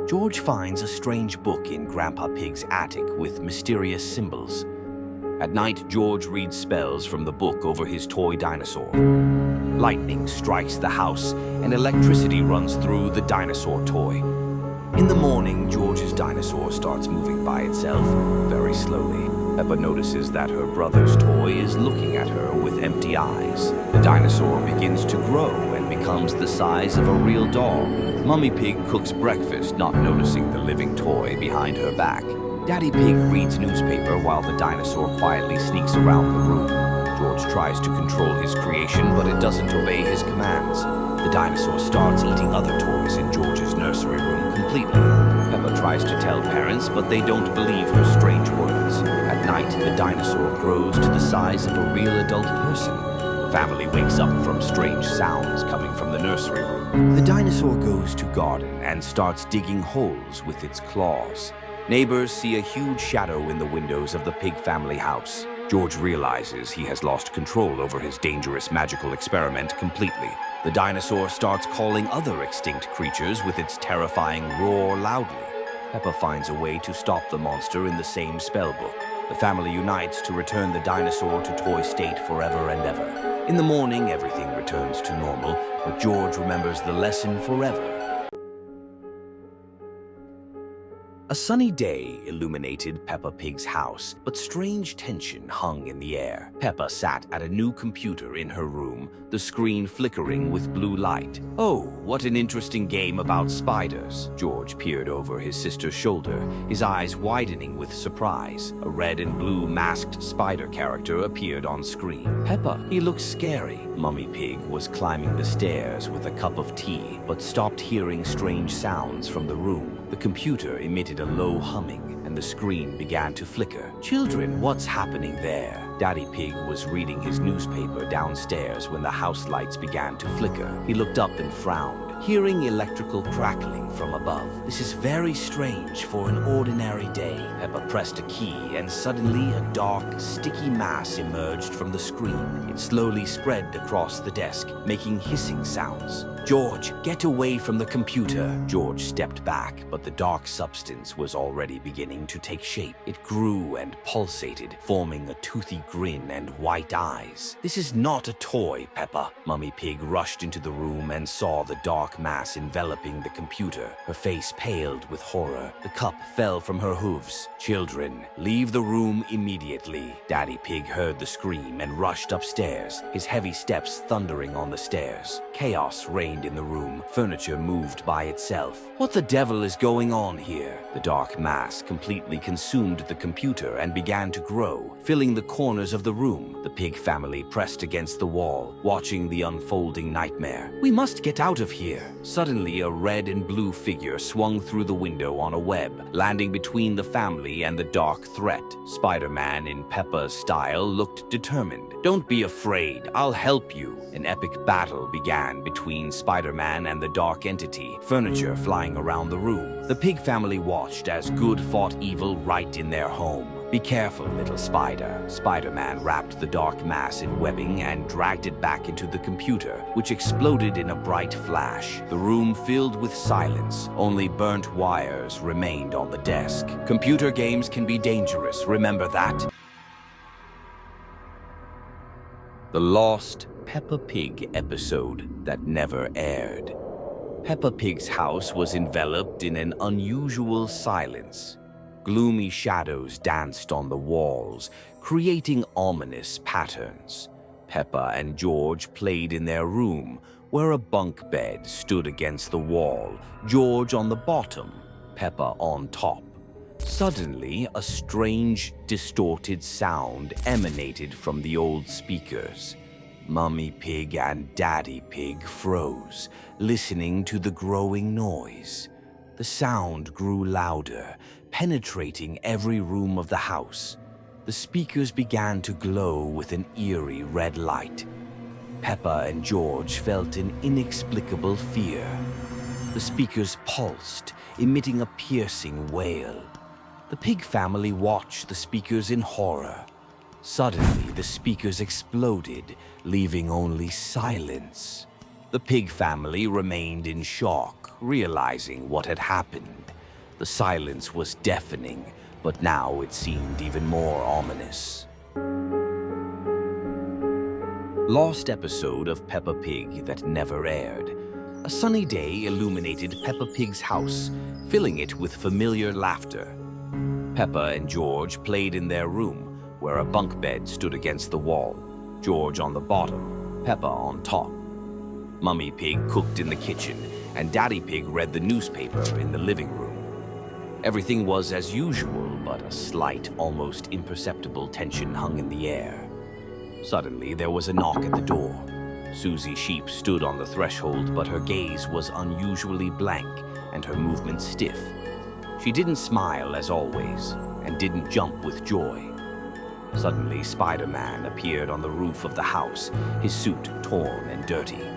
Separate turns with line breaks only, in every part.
George finds a strange book in Grandpa Pig's attic with mysterious symbols. At night, George reads spells from the book over his toy dinosaur. Lightning strikes the house, and electricity runs through the dinosaur toy. In the morning, George's dinosaur starts moving by itself, very slowly. Peppa notices that her brother's toy is looking at her with empty eyes. The dinosaur begins to grow and becomes the size of a real dog. Mummy Pig cooks breakfast, not noticing the living toy behind her back. Daddy Pig reads newspaper while the dinosaur quietly sneaks around the room. George tries to control his creation, but it doesn't obey his commands. The dinosaur starts eating other toys in George's nursery room completely. Peppa tries to tell parents, but they don't believe her strange words. At night, the dinosaur grows to the size of a real adult person. The family wakes up from strange sounds coming from the nursery room. The dinosaur goes to garden and starts digging holes with its claws. Neighbors see a huge shadow in the windows of the Pig family house. George realizes he has lost control over his dangerous magical experiment completely. The dinosaur starts calling other extinct creatures with its terrifying roar loudly. Peppa finds a way to stop the monster in the same spell book. The family unites to return the dinosaur to toy state forever and ever. In the morning, everything returns to normal, but George remembers the lesson forever. A sunny day illuminated Peppa Pig's house, but strange tension hung in the air. Peppa sat at a new computer in her room, the screen flickering with blue light. "Oh, what an interesting game about spiders." George peered over his sister's shoulder, his eyes widening with surprise. A red and blue masked spider character appeared on screen. "Peppa, he looks scary." Mummy Pig was climbing the stairs with a cup of tea, but stopped hearing strange sounds from the room. The computer emitted a low humming, and the screen began to flicker. "Children, what's happening there?" Daddy Pig was reading his newspaper downstairs when the house lights began to flicker. He looked up and frowned, hearing electrical crackling from above. "This is very strange for an ordinary day." Peppa pressed a key, and suddenly a dark, sticky mass emerged from the screen. It slowly spread across the desk, making hissing sounds. "George, get away from the computer." George stepped back, but the dark substance was already beginning to take shape. It grew and pulsated, forming a toothy grin and white eyes. "This is not a toy, Peppa." Mummy Pig rushed into the room and saw the dark mass enveloping the computer. Her face paled with horror. The cup fell from her hooves. "Children, leave the room immediately." Daddy Pig heard the scream and rushed upstairs, his heavy steps thundering on the stairs. Chaos reigned in the room, furniture moved by itself. "What the devil is going on here?" The dark mass completely consumed the computer and began to grow, filling the corners of the room. The Pig family pressed against the wall, watching the unfolding nightmare. "We must get out of here." Suddenly, a red and blue figure swung through the window on a web, landing between the family and the dark threat. Spider-Man, in Peppa's style, looked determined. "Don't be afraid, I'll help you." An epic battle began between Spider-Man and the dark entity, furniture flying around the room. The Pig family watched as good fought evil right in their home. "Be careful, little spider." Spider-Man wrapped the dark mass in webbing and dragged it back into the computer, which exploded in a bright flash. The room filled with silence. Only burnt wires remained on the desk. Computer games can be dangerous, remember that. The lost Peppa Pig episode that never aired. Peppa Pig's house was enveloped in an unusual silence. Gloomy shadows danced on the walls, creating ominous patterns. Peppa and George played in their room, where a bunk bed stood against the wall, George on the bottom, Peppa on top. Suddenly, a strange, distorted sound emanated from the old speakers. Mummy Pig and Daddy Pig froze, listening to the growing noise. The sound grew louder, penetrating every room of the house. The speakers began to glow with an eerie red light. Peppa and George felt an inexplicable fear. The speakers pulsed, emitting a piercing wail. The Pig family watched the speakers in horror. Suddenly, the speakers exploded, leaving only silence. The Pig family remained in shock, realizing what had happened. The silence was deafening, but now it seemed even more ominous. Lost episode of Peppa Pig that never aired. A sunny day illuminated Peppa Pig's house, filling it with familiar laughter. Peppa and George played in their room, where a bunk bed stood against the wall, George on the bottom, Peppa on top. Mummy Pig cooked in the kitchen, and Daddy Pig read the newspaper in the living room. Everything was as usual, but a slight, almost imperceptible tension hung in the air. Suddenly, there was a knock at the door. Susie Sheep stood on the threshold, but her gaze was unusually blank and her movements stiff. She didn't smile as always, and didn't jump with joy. Suddenly, Spider-Man appeared on the roof of the house, his suit torn and dirty.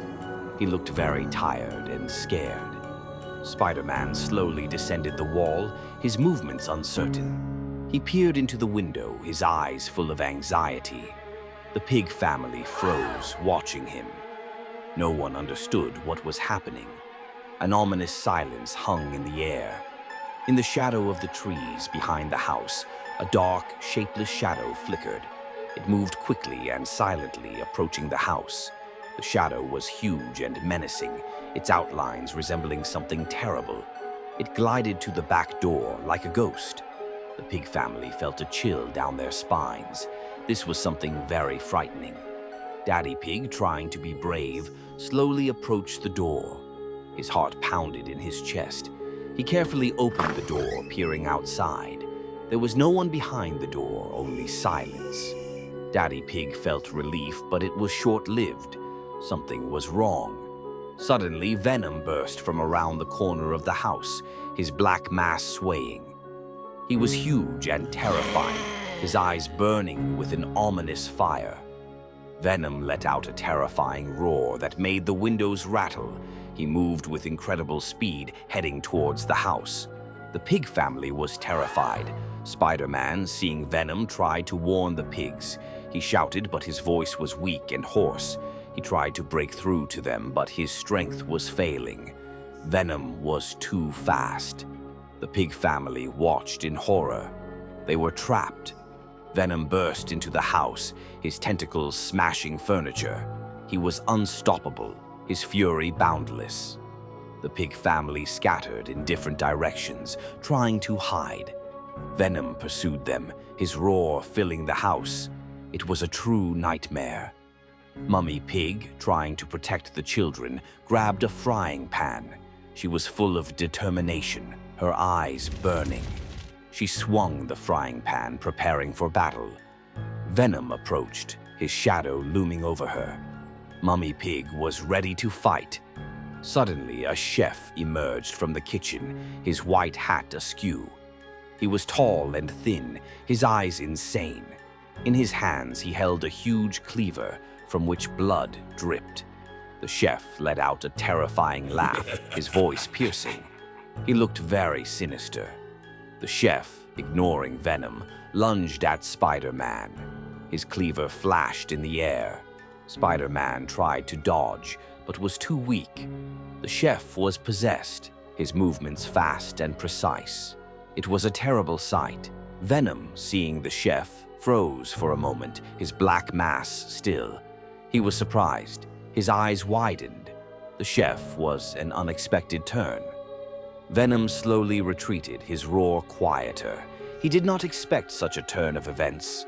He looked very tired and scared. Spider-Man slowly descended the wall, his movements uncertain. He peered into the window, his eyes full of anxiety. The Pig family froze, watching him. No one understood what was happening. An ominous silence hung in the air. In the shadow of the trees behind the house, a dark, shapeless shadow flickered. It moved quickly and silently, approaching the house. The shadow was huge and menacing, its outlines resembling something terrible. It glided to the back door like a ghost. The Pig family felt a chill down their spines. This was something very frightening. Daddy Pig, trying to be brave, slowly approached the door. His heart pounded in his chest. He carefully opened the door, peering outside. There was no one behind the door, only silence. Daddy Pig felt relief, but it was short-lived. Something was wrong. Suddenly, Venom burst from around the corner of the house, his black mass swaying. He was huge and terrifying, his eyes burning with an ominous fire. Venom let out a terrifying roar that made the windows rattle. He moved with incredible speed, heading towards the house. The Pig family was terrified. Spider-Man, seeing Venom, tried to warn the pigs. He shouted, but his voice was weak and hoarse. He tried to break through to them, but his strength was failing. Venom was too fast. The Pig family watched in horror. They were trapped. Venom burst into the house, his tentacles smashing furniture. He was unstoppable, his fury boundless. The Pig family scattered in different directions, trying to hide. Venom pursued them, his roar filling the house. It was a true nightmare. Mummy Pig, trying to protect the children, grabbed a frying pan. She was full of determination, her eyes burning. She swung the frying pan, preparing for battle. Venom approached, his shadow looming over her. Mummy Pig was ready to fight. Suddenly, a chef emerged from the kitchen, his white hat askew. He was tall and thin, his eyes insane. In his hands, he held a huge cleaver from which blood dripped. The chef let out a terrifying laugh, his voice piercing. He looked very sinister. The chef, ignoring Venom, lunged at Spider-Man. His cleaver flashed in the air. Spider-Man tried to dodge, but was too weak. The chef was possessed, his movements fast and precise. It was a terrible sight. Venom, seeing the chef, froze for a moment, his black mass still. He was surprised. His eyes widened. The chef was an unexpected turn. Venom slowly retreated, his roar quieter. He did not expect such a turn of events.